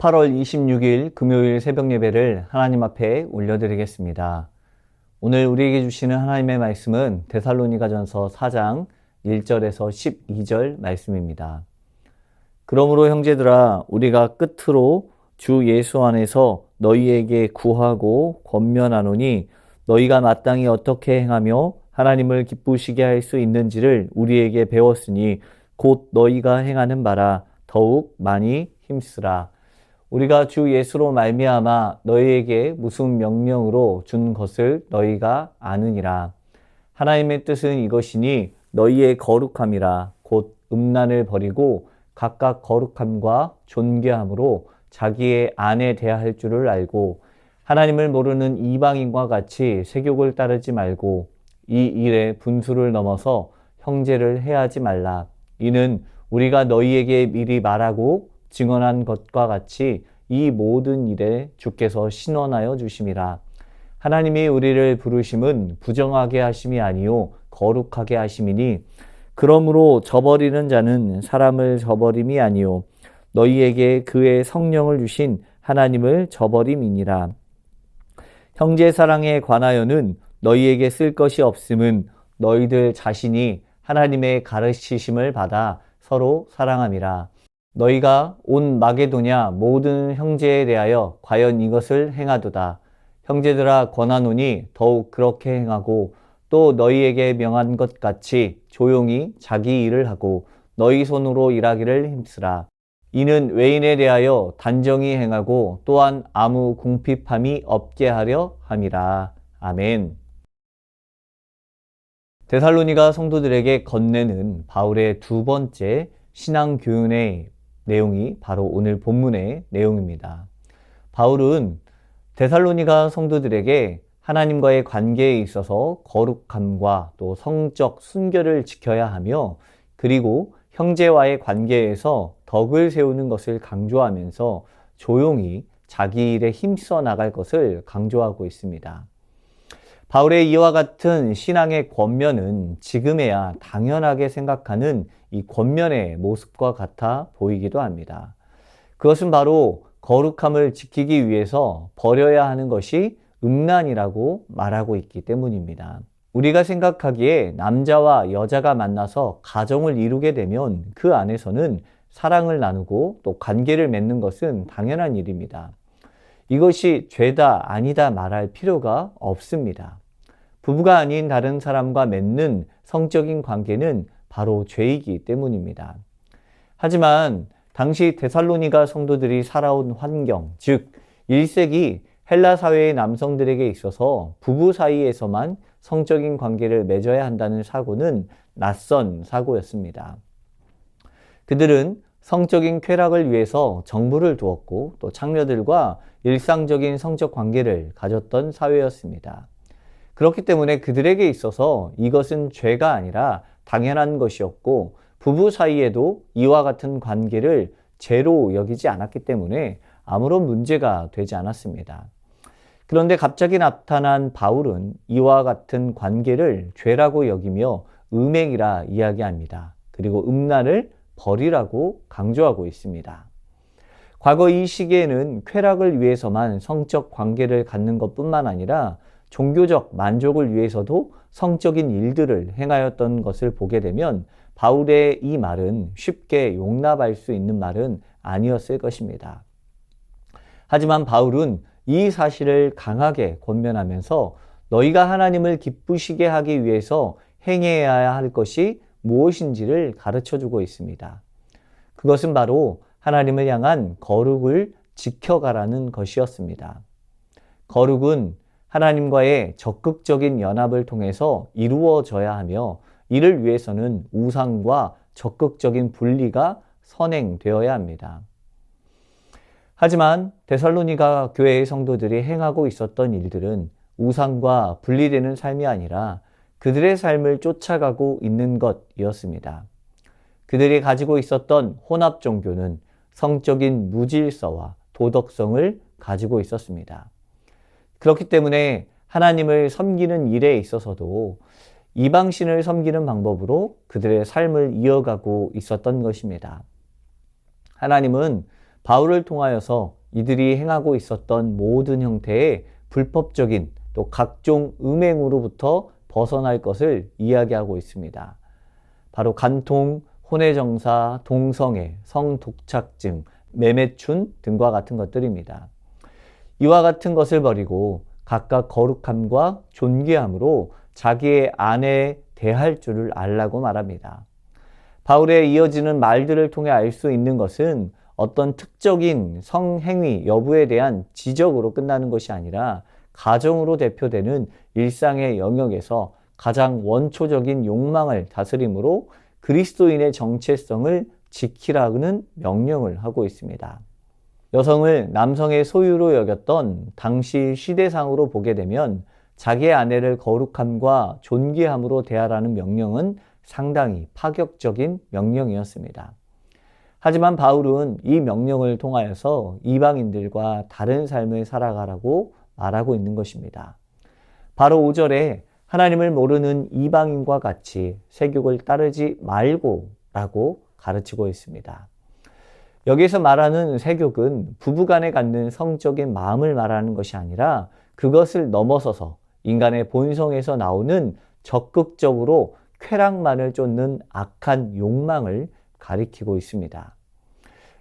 8월 26일 금요일 새벽 예배를 하나님 앞에 올려드리겠습니다. 오늘 우리에게 주시는 하나님의 말씀은 데살로니가전서 4장 1절에서 12절 말씀입니다. 그러므로 형제들아, 우리가 끝으로 주 예수 안에서 너희에게 구하고 권면하노니, 너희가 마땅히 어떻게 행하며 하나님을 기쁘시게 할 수 있는지를 우리에게 배웠으니 곧 너희가 행하는 바라 더욱 많이 힘쓰라. 우리가 주 예수로 말미암아 너희에게 무슨 명령으로 준 것을 너희가 아느니라. 하나님의 뜻은 이것이니 너희의 거룩함이라. 곧 음란을 버리고 각각 거룩함과 존귀함으로 자기의 아내 대할 줄을 알고, 하나님을 모르는 이방인과 같이 세욕을 따르지 말고 이 일에 분수를 넘어서 형제를 해하지 말라. 이는 우리가 너희에게 미리 말하고 증언한 것과 같이 이 모든 일에 주께서 신원하여 주심이라. 하나님이 우리를 부르심은 부정하게 하심이 아니요 거룩하게 하심이니, 그러므로 저버리는 자는 사람을 저버림이 아니요 너희에게 그의 성령을 주신 하나님을 저버림이니라. 형제 사랑에 관하여는 너희에게 쓸 것이 없음은 너희들 자신이 하나님의 가르치심을 받아 서로 사랑함이라. 너희가 온 마게도냐 모든 형제에 대하여 과연 이것을 행하도다. 형제들아, 권하노니 더욱 그렇게 행하고, 또 너희에게 명한 것 같이 조용히 자기 일을 하고 너희 손으로 일하기를 힘쓰라. 이는 외인에 대하여 단정히 행하고 또한 아무 궁핍함이 없게 하려 함이라. 아멘. 데살로니가 성도들에게 건네는 바울의 두 번째 신앙 교훈의 내용이 바로 오늘 본문의 내용입니다. 바울은 데살로니가 성도들에게 하나님과의 관계에 있어서 거룩함과 또 성적 순결을 지켜야 하며, 그리고 형제와의 관계에서 덕을 세우는 것을 강조하면서 조용히 자기 일에 힘써 나갈 것을 강조하고 있습니다. 바울의 이와 같은 신앙의 권면은 지금에야 당연하게 생각하는 이 권면의 모습과 같아 보이기도 합니다. 그것은 바로 거룩함을 지키기 위해서 버려야 하는 것이 음란이라고 말하고 있기 때문입니다. 우리가 생각하기에 남자와 여자가 만나서 가정을 이루게 되면 그 안에서는 사랑을 나누고 또 관계를 맺는 것은 당연한 일입니다. 이것이 죄다 아니다 말할 필요가 없습니다. 부부가 아닌 다른 사람과 맺는 성적인 관계는 바로 죄이기 때문입니다. 하지만 당시 데살로니가 성도들이 살아온 환경, 즉 1세기 헬라 사회의 남성들에게 있어서 부부 사이에서만 성적인 관계를 맺어야 한다는 사고는 낯선 사고였습니다. 그들은 성적인 쾌락을 위해서 정부를 두었고 또 창녀들과 일상적인 성적 관계를 가졌던 사회였습니다. 그렇기 때문에 그들에게 있어서 이것은 죄가 아니라 당연한 것이었고, 부부 사이에도 이와 같은 관계를 죄로 여기지 않았기 때문에 아무런 문제가 되지 않았습니다. 그런데 갑자기 나타난 바울은 이와 같은 관계를 죄라고 여기며 음행이라 이야기합니다. 그리고 음란을 버리라고 강조하고 있습니다. 과거 이 시기에는 쾌락을 위해서만 성적 관계를 갖는 것뿐만 아니라 종교적 만족을 위해서도 성적인 일들을 행하였던 것을 보게 되면 바울의 이 말은 쉽게 용납할 수 있는 말은 아니었을 것입니다. 하지만 바울은 이 사실을 강하게 권면하면서 너희가 하나님을 기쁘시게 하기 위해서 행해야 할 것이 무엇인지를 가르쳐주고 있습니다. 그것은 바로 하나님을 향한 거룩을 지켜가라는 것이었습니다. 거룩은 하나님과의 적극적인 연합을 통해서 이루어져야 하며, 이를 위해서는 우상과 적극적인 분리가 선행되어야 합니다. 하지만 데살로니가 교회의 성도들이 행하고 있었던 일들은 우상과 분리되는 삶이 아니라 그들의 삶을 쫓아가고 있는 것이었습니다. 그들이 가지고 있었던 혼합 종교는 성적인 무질서와 도덕성을 가지고 있었습니다. 그렇기 때문에 하나님을 섬기는 일에 있어서도 이방신을 섬기는 방법으로 그들의 삶을 이어가고 있었던 것입니다. 하나님은 바울을 통하여서 이들이 행하고 있었던 모든 형태의 불법적인 또 각종 음행으로부터 벗어날 것을 이야기하고 있습니다. 바로 간통, 혼외정사, 동성애, 성독착증, 매매춘 등과 같은 것들입니다. 이와 같은 것을 버리고 각각 거룩함과 존귀함으로 자기의 아내에 대할 줄을 알라고 말합니다. 바울의 이어지는 말들을 통해 알 수 있는 것은 어떤 특정인 성행위 여부에 대한 지적으로 끝나는 것이 아니라 가정으로 대표되는 일상의 영역에서 가장 원초적인 욕망을 다스림으로 그리스도인의 정체성을 지키라는 명령을 하고 있습니다. 여성을 남성의 소유로 여겼던 당시 시대상으로 보게 되면 자기의 아내를 거룩함과 존귀함으로 대하라는 명령은 상당히 파격적인 명령이었습니다. 하지만 바울은 이 명령을 통하여서 이방인들과 다른 삶을 살아가라고 말하고 있는 것입니다. 바로 5절에 하나님을 모르는 이방인과 같이 세욕을 따르지 말고 라고 가르치고 있습니다. 여기서 말하는 세욕은 부부간에 갖는 성적인 마음을 말하는 것이 아니라 그것을 넘어서서 인간의 본성에서 나오는 적극적으로 쾌락만을 쫓는 악한 욕망을 가리키고 있습니다.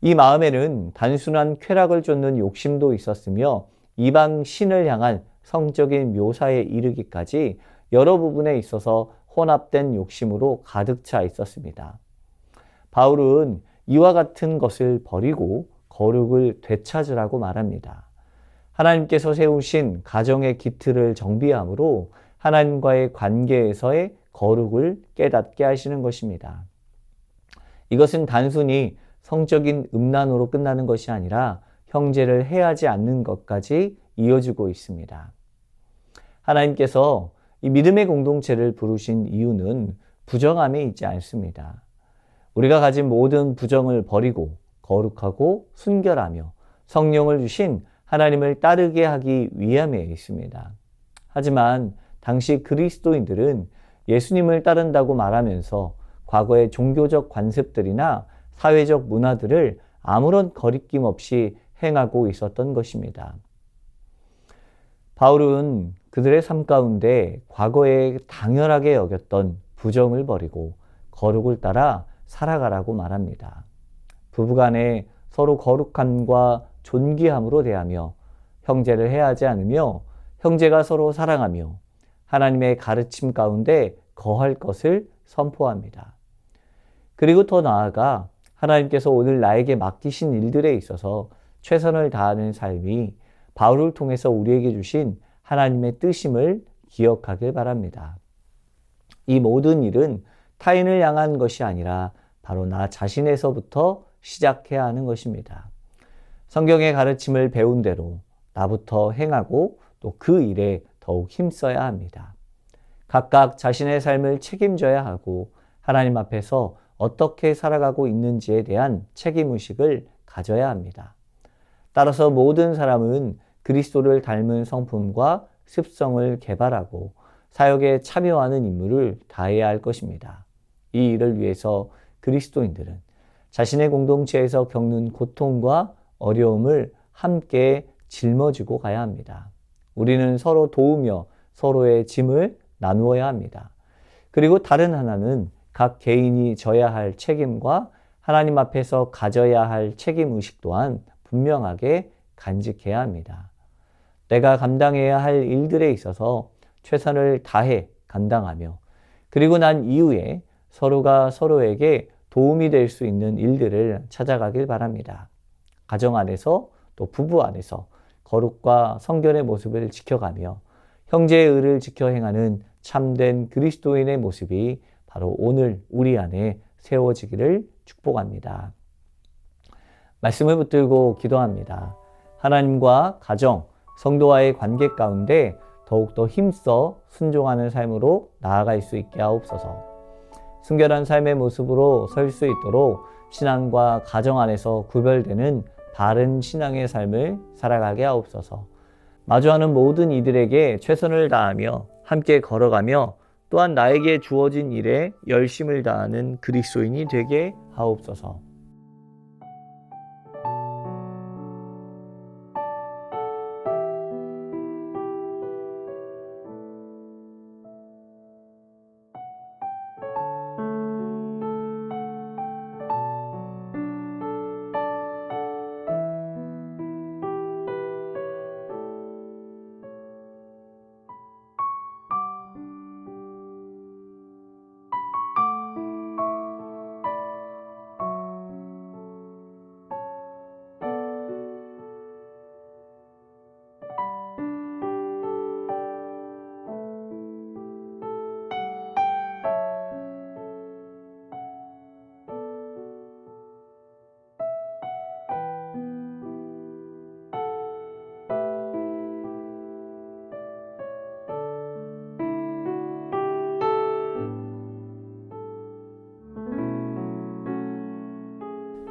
이 마음에는 단순한 쾌락을 쫓는 욕심도 있었으며 이방 신을 향한 성적인 묘사에 이르기까지 여러 부분에 있어서 혼합된 욕심으로 가득 차 있었습니다. 바울은 이와 같은 것을 버리고 거룩을 되찾으라고 말합니다. 하나님께서 세우신 가정의 기틀을 정비함으로 하나님과의 관계에서의 거룩을 깨닫게 하시는 것입니다. 이것은 단순히 성적인 음란으로 끝나는 것이 아니라 형제를 해하지 않는 것까지 이어지고 있습니다. 하나님께서 이 믿음의 공동체를 부르신 이유는 부정함에 있지 않습니다. 우리가 가진 모든 부정을 버리고 거룩하고 순결하며 성령을 주신 하나님을 따르게 하기 위함에 있습니다. 하지만 당시 그리스도인들은 예수님을 따른다고 말하면서 과거의 종교적 관습들이나 사회적 문화들을 아무런 거리낌 없이 행하고 있었던 것입니다. 바울은 그들의 삶 가운데 과거에 당연하게 여겼던 부정을 버리고 거룩을 따라 살아가라고 말합니다. 부부간에 서로 거룩함과 존귀함으로 대하며 형제를 해하지 않으며 형제가 서로 사랑하며 하나님의 가르침 가운데 거할 것을 선포합니다. 그리고 더 나아가 하나님께서 오늘 나에게 맡기신 일들에 있어서 최선을 다하는 삶이 바울을 통해서 우리에게 주신 하나님의 뜻임을 기억하길 바랍니다. 이 모든 일은 타인을 향한 것이 아니라 바로 나 자신에서부터 시작해야 하는 것입니다. 성경의 가르침을 배운 대로 나부터 행하고 또 그 일에 더욱 힘써야 합니다. 각각 자신의 삶을 책임져야 하고 하나님 앞에서 어떻게 살아가고 있는지에 대한 책임의식을 가져야 합니다. 따라서 모든 사람은 그리스도를 닮은 성품과 습성을 개발하고 사역에 참여하는 임무를 다해야 할 것입니다. 이 일을 위해서 그리스도인들은 자신의 공동체에서 겪는 고통과 어려움을 함께 짊어지고 가야 합니다. 우리는 서로 도우며 서로의 짐을 나누어야 합니다. 그리고 다른 하나는 각 개인이 져야 할 책임과 하나님 앞에서 가져야 할 책임의식 또한 분명하게 간직해야 합니다. 내가 감당해야 할 일들에 있어서 최선을 다해 감당하며 그리고 난 이후에 서로가 서로에게 도움이 될 수 있는 일들을 찾아가길 바랍니다. 가정 안에서 또 부부 안에서 거룩과 성결의 모습을 지켜가며 형제의 의를 지켜 행하는 참된 그리스도인의 모습이 바로 오늘 우리 안에 세워지기를 축복합니다. 말씀을 붙들고 기도합니다. 하나님과 가정, 성도와의 관계 가운데 더욱더 힘써 순종하는 삶으로 나아갈 수 있게 하옵소서. 순결한 삶의 모습으로 설 수 있도록 신앙과 가정 안에서 구별되는 바른 신앙의 삶을 살아가게 하옵소서. 마주하는 모든 이들에게 최선을 다하며 함께 걸어가며 또한 나에게 주어진 일에 열심을 다하는 그리스도인이 되게 하옵소서.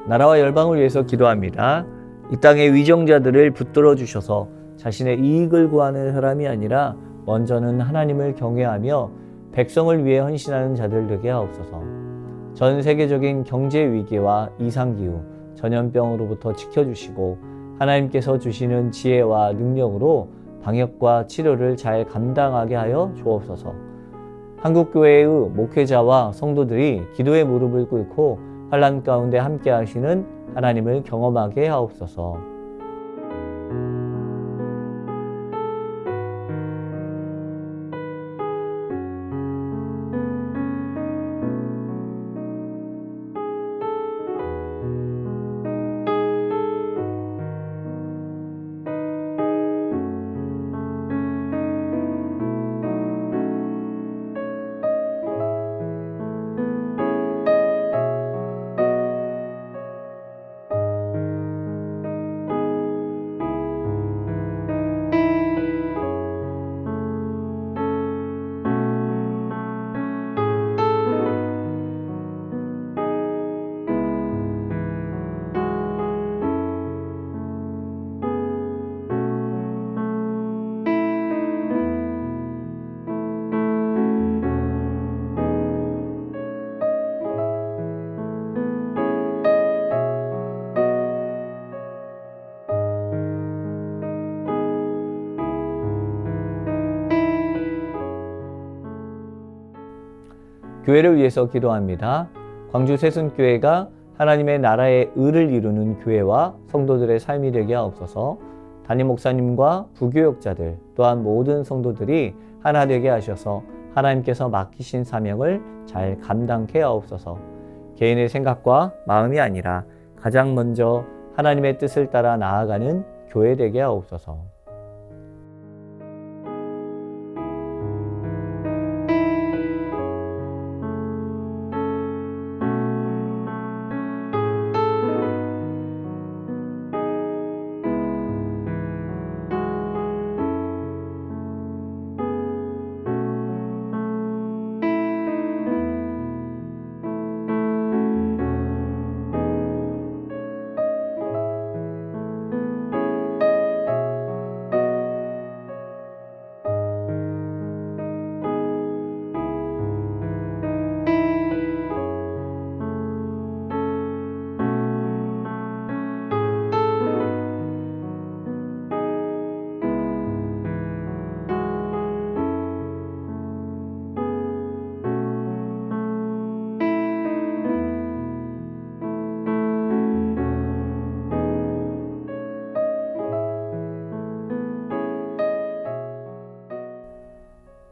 나라와 열방을 위해서 기도합니다. 이 땅의 위정자들을 붙들어 주셔서 자신의 이익을 구하는 사람이 아니라 먼저는 하나님을 경외하며 백성을 위해 헌신하는 자들 되게 하옵소서. 전 세계적인 경제 위기와 이상기후, 전염병으로부터 지켜주시고 하나님께서 주시는 지혜와 능력으로 방역과 치료를 잘 감당하게 하여 주옵소서. 한국교회의 목회자와 성도들이 기도의 무릎을 꿇고 환난 가운데 함께 하시는 하나님을 경험하게 하옵소서. 교회를 위해서 기도합니다. 광주 새순교회가 하나님의 나라의 의를 이루는 교회와 성도들의 삶이 되게 하옵소서. 담임 목사님과 부교역자들 또한 모든 성도들이 하나 되게 하셔서 하나님께서 맡기신 사명을 잘 감당케 하옵소서. 개인의 생각과 마음이 아니라 가장 먼저 하나님의 뜻을 따라 나아가는 교회 되게 하옵소서.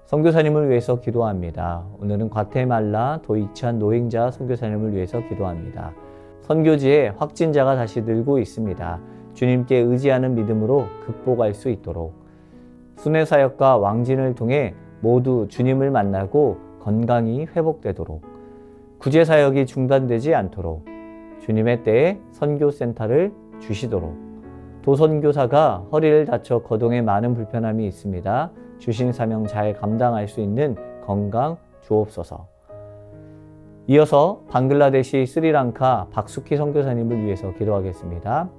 선교사님을 위해서 기도합니다. 오늘은 과테말라 도이치안 노행자 선교사님을 위해서 기도합니다. 선교지에 확진자가 다시 늘고 있습니다. 주님께 의지하는 믿음으로 극복할 수 있도록 순회사역과 왕진을 통해 모두 주님을 만나고 건강이 회복되도록 구제사역이 중단되지 않도록 주님의 때에 선교센터를 주시도록 도선교사가 허리를 다쳐 거동에 많은 불편함이 있습니다. 주신 사명 잘 감당할 수 있는 건강 주옵소서. 이어서 방글라데시 스리랑카 박수키 선교사님을 위해서 기도하겠습니다.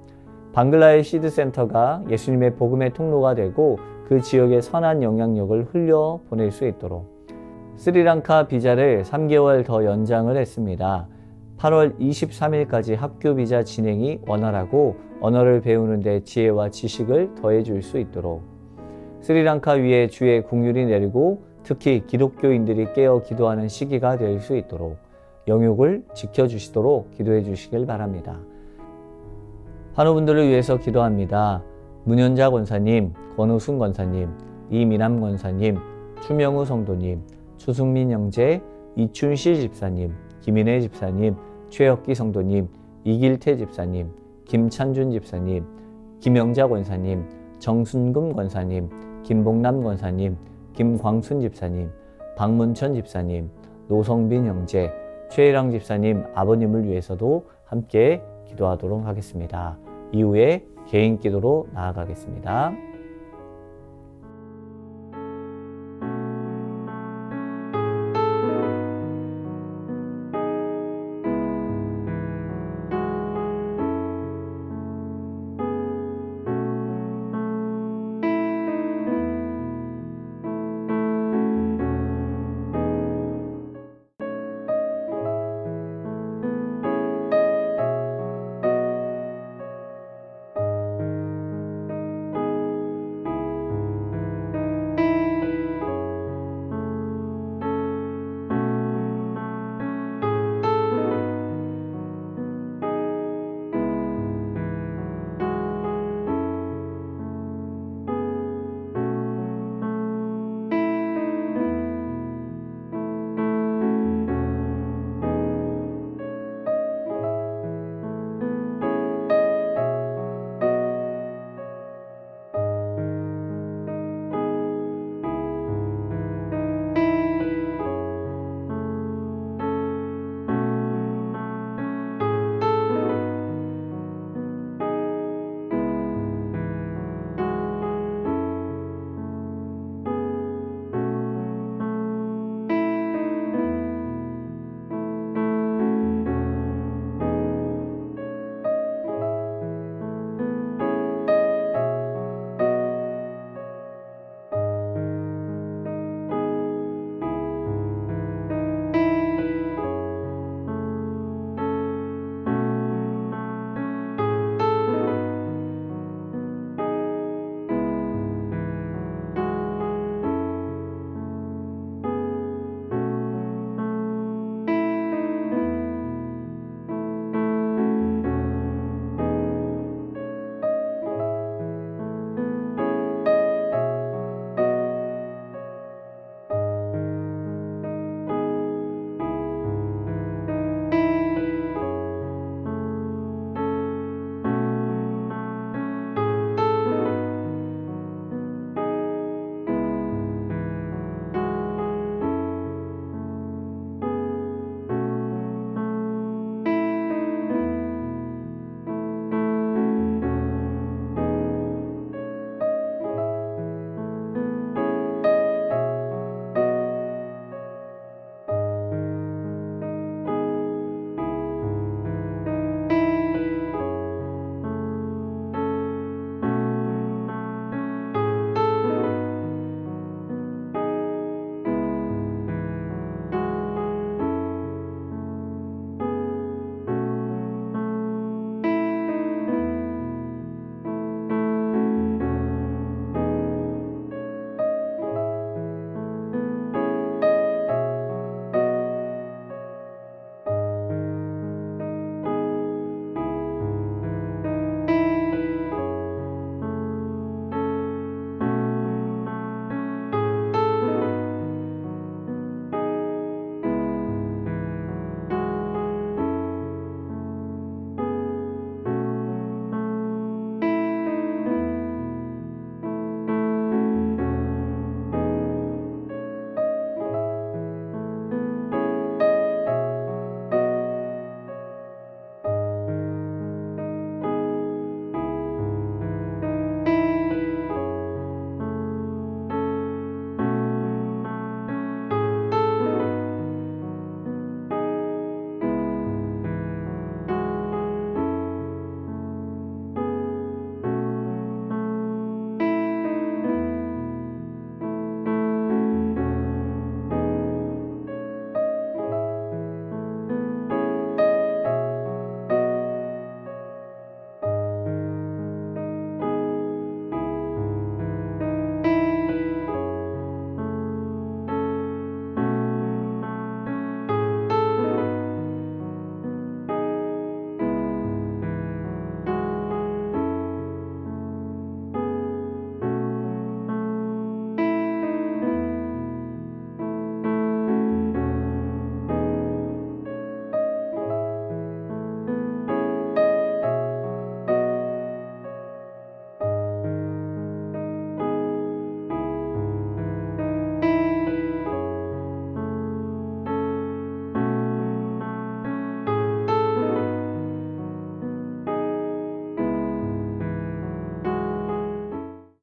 방글라의 시드센터가 예수님의 복음의 통로가 되고 그 지역에 선한 영향력을 흘려 보낼 수 있도록 스리랑카 비자를 3개월 더 연장을 했습니다. 8월 23일까지 학교 비자 진행이 원활하고 언어를 배우는 데 지혜와 지식을 더해 줄 수 있도록 스리랑카 위에 주의 긍휼이 내리고 특히 기독교인들이 깨어 기도하는 시기가 될 수 있도록 영육을 지켜주시도록 기도해 주시길 바랍니다. 환우분들을 위해서 기도합니다. 문현자 권사님, 권우순 권사님, 이미남 권사님, 추명우 성도님, 추승민 형제, 이춘실 집사님, 김인혜 집사님, 최혁기 성도님, 이길태 집사님, 김찬준 집사님, 김영자 권사님, 정순금 권사님, 김봉남 권사님, 김광순 집사님, 박문천 집사님, 노성빈 형제, 최일랑 집사님 아버님을 위해서도 함께 기도하도록 하겠습니다. 이후에 개인 기도로 나아가겠습니다.